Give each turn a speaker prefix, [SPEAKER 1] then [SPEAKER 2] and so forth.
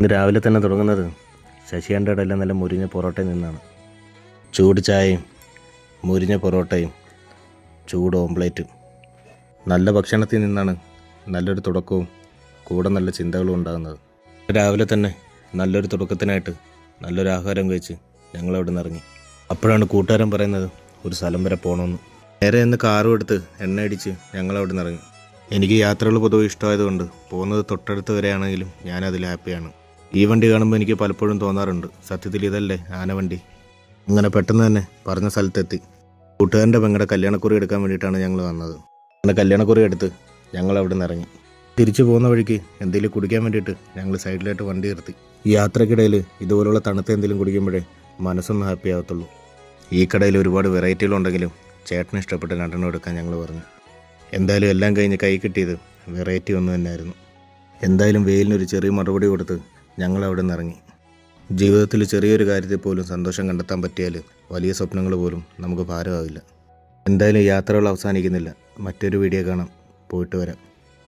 [SPEAKER 1] ഇന്ന് രാവിലെ തന്നെ തുടങ്ങുന്നത് ശശിയേൻ്റെ എല്ലാം നല്ല മുരിഞ്ഞ പൊറോട്ടയിൽ നിന്നാണ്. ചൂട് ചായയും മുരിഞ്ഞ പൊറോട്ടയും ചൂട് ഓംപ്ലേറ്റും. നല്ല ഭക്ഷണത്തിൽ നിന്നാണ് നല്ലൊരു തുടക്കവും കൂടെ നല്ല ചിന്തകളും ഉണ്ടാകുന്നത്. രാവിലെ തന്നെ നല്ലൊരു തുടക്കത്തിനായിട്ട് നല്ലൊരു ആഹാരം കഴിച്ച് ഞങ്ങളവിടെ നിന്ന് ഇറങ്ങി. അപ്പോഴാണ് കൂട്ടുകാരൻ പറയുന്നത് ഒരു സ്ഥലം വരെ പോകണമെന്ന്. നേരെ ഇന്ന് കാറും എടുത്ത് എണ്ണയടിച്ച് ഞങ്ങളവിടെ നിന്ന് ഇറങ്ങി. എനിക്ക് യാത്രകൾ പൊതുവെ ഇഷ്ടമായതുകൊണ്ട് പോകുന്നത് തൊട്ടടുത്ത് വരെയാണെങ്കിലും ഞാനതിൽ ഹാപ്പിയാണ്. ഈ വണ്ടി കാണുമ്പോൾ എനിക്ക് പലപ്പോഴും തോന്നാറുണ്ട്, സത്യത്തിൽ ഇതല്ലേ ആനവണ്ടി. അങ്ങനെ പെട്ടെന്ന് തന്നെ പറഞ്ഞ സ്ഥലത്തെത്തി. കൂട്ടുകാരൻ്റെ പെങ്ങളുടെ കല്യാണക്കുറി എടുക്കാൻ വേണ്ടിയിട്ടാണ് ഞങ്ങൾ വന്നത്. അങ്ങനെ കല്യാണക്കുറി എടുത്ത് ഞങ്ങൾ അവിടെ നിന്ന് ഇറങ്ങി. തിരിച്ചു പോകുന്ന വഴിക്ക് എന്തെങ്കിലും കുടിക്കാൻ വേണ്ടിയിട്ട് ഞങ്ങൾ സൈഡിലായിട്ട് വണ്ടി നിർത്തി. ഈ യാത്രക്കിടയിൽ ഇതുപോലുള്ള തണുത്ത എന്തെങ്കിലും കുടിക്കുമ്പോഴേ മനസ്സൊന്ന് ഹാപ്പി ആകത്തുള്ളൂ. ഈ കടയിൽ ഒരുപാട് വെറൈറ്റികളുണ്ടെങ്കിലും ചേട്ടന് ഇഷ്ടപ്പെട്ട രണ്ടെണ്ണം എടുക്കാൻ ഞങ്ങൾ പറഞ്ഞു. എന്തായാലും എല്ലാം കഴിഞ്ഞ് കൈ കിട്ടിയത് വെറൈറ്റി ഒന്നും തന്നെയായിരുന്നു. എന്തായാലും വെയിലിനൊരു ചെറിയ മറുപടി കൊടുത്ത് ഞങ്ങൾ അവിടെ നിന്ന് ഇറങ്ങി. ജീവിതത്തിൽ ചെറിയൊരു കാര്യത്തിൽ പോലും സന്തോഷം കണ്ടെത്താൻ പറ്റിയാൽ വലിയ സ്വപ്നങ്ങൾ പോലും നമുക്ക് ഭാരമാവില്ല. എന്തായാലും യാത്രകൾ അവസാനിക്കുന്നില്ല. മറ്റൊരു വീഡിയോ കാണാം. പോയിട്ട് വരാം.